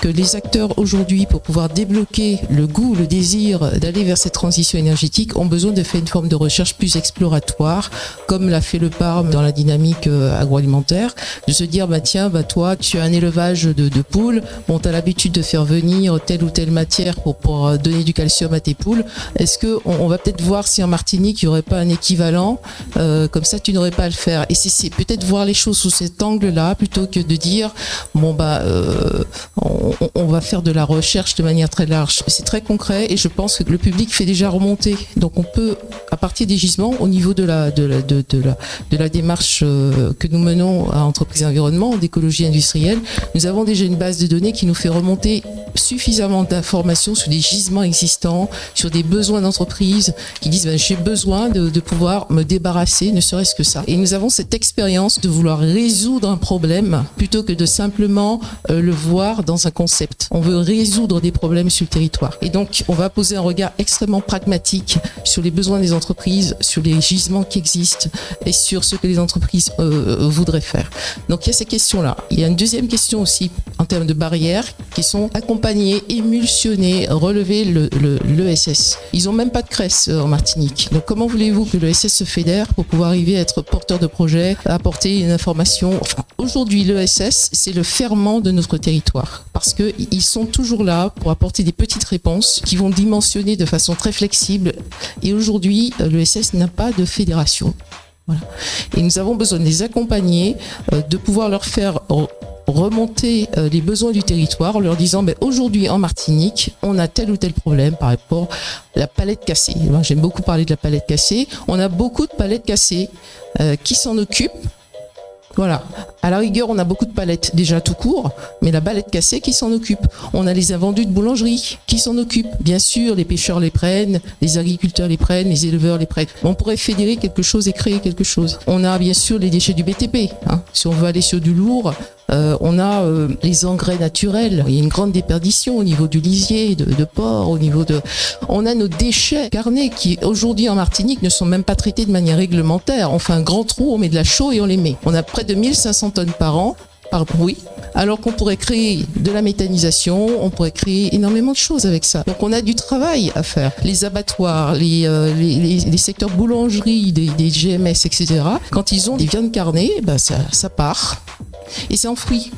que les acteurs aujourd'hui, pour pouvoir débloquer le goût, le désir d'aller vers cette transition énergétique, ont besoin de faire une forme de recherche plus exploratoire, comme l'a fait le PARM dans la dynamique agroalimentaire, de se dire, tiens, toi, tu as un élevage de poules, bon, tu as l'habitude de faire venir telle ou telle matière pour donner du calcium à tes poules. Est-ce qu'on va peut-être voir si en Martinique, il n'y aurait pas un équivalent, comme ça, tu n'aurais pas à le faire. Et c'est peut-être voir les choses sous cet angle-là, plutôt que de dire, on va faire de la recherche de manière très large. C'est très concret et je pense que le public fait déjà remonter. Donc on peut, à partir des gisements, au niveau de la démarche que nous menons à Entreprises et Environnement, d'écologie industrielle, nous avons déjà une base de données qui nous fait remonter suffisamment d'informations sur des gisements existants, sur des besoins d'entreprises qui disent j'ai besoin de pouvoir me débarrasser, ne serait-ce que ça. Et nous avons cette expérience de vouloir résoudre un problème plutôt que de simplement le voir dans un concept. On veut résoudre des problèmes sur le territoire. Et donc, on va poser un regard extrêmement pragmatique sur les besoins des entreprises, sur les gisements qui existent et sur ce que les entreprises voudraient faire. Donc, il y a ces questions-là. Il y a une deuxième question aussi en termes de barrières qui sont accompagner, émulsionner, relever l'ESS. Ils n'ont même pas de CRES en Martinique. Donc, comment voulez-vous que l'ESS se fédère pour pouvoir arriver à être porteur de projet, à apporter une information? Enfin, aujourd'hui, l'ESS, c'est le ferment de notre territoire parce qu'ils sont toujours là pour apporter des petites réponses qui vont dimensionner de façon très flexible. Et aujourd'hui, l'ESS n'a pas de fédération. Voilà. Et nous avons besoin de les accompagner, de pouvoir leur faire remonter les besoins du territoire en leur disant aujourd'hui en Martinique, on a tel ou tel problème par rapport à la palette cassée. Moi, j'aime beaucoup parler de la palette cassée. On a beaucoup de palettes cassées qui s'en occupent. Voilà. À la rigueur, on a beaucoup de palettes déjà tout court, mais la palette cassée qui s'en occupe. On a les invendus de boulangerie qui s'en occupent. Bien sûr, les pêcheurs les prennent, les agriculteurs les prennent, les éleveurs les prennent. On pourrait fédérer quelque chose et créer quelque chose. On a bien sûr les déchets du BTP. Si on veut aller sur du lourd, on a les engrais naturels. Il y a une grande déperdition au niveau du lisier, de porc, au niveau de... On a nos déchets carnés qui, aujourd'hui en Martinique, ne sont même pas traités de manière réglementaire. On fait un grand trou, on met de la chaux et on les met. On a près de 1500 tonnes par an, par bruit, alors qu'on pourrait créer de la méthanisation, on pourrait créer énormément de choses avec ça. Donc on a du travail à faire. Les abattoirs, les secteurs boulangerie, des GMS, etc. Quand ils ont des viandes carnées, ça part. Et c'est enfoui.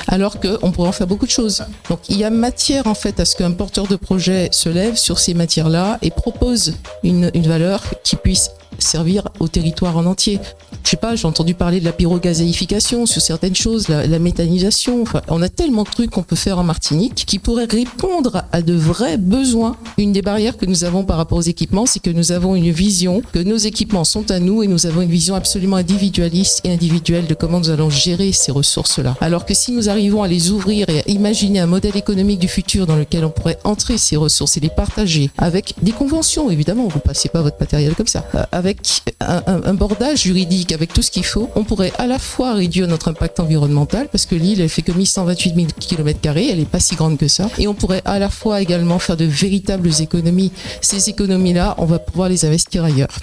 Alors qu'on pourrait en faire beaucoup de choses. Donc il y a matière en fait à ce qu'un porteur de projet se lève sur ces matières-là et propose une valeur qui puisse servir au territoire en entier. Je sais pas, j'ai entendu parler de la pyrogazéification sur certaines choses, la méthanisation. Enfin, on a tellement de trucs qu'on peut faire en Martinique qui pourraient répondre à de vrais besoins. Une des barrières que nous avons par rapport aux équipements, c'est que nous avons une vision, que nos équipements sont à nous et nous avons une vision absolument individualiste et individuelle de comment nous allons gérer ces ressources-là. Alors que si nous arrivons à les ouvrir et à imaginer un modèle économique du futur dans lequel on pourrait entrer ces ressources et les partager avec des conventions, évidemment, vous ne passez pas votre matériel comme ça, avec un bordage juridique, avec tout ce qu'il faut, on pourrait à la fois réduire notre impact environnemental, parce que l'île, elle fait que 1128 000 km², elle n'est pas si grande que ça, et on pourrait à la fois également faire de véritables économies. Ces économies-là, on va pouvoir les investir ailleurs.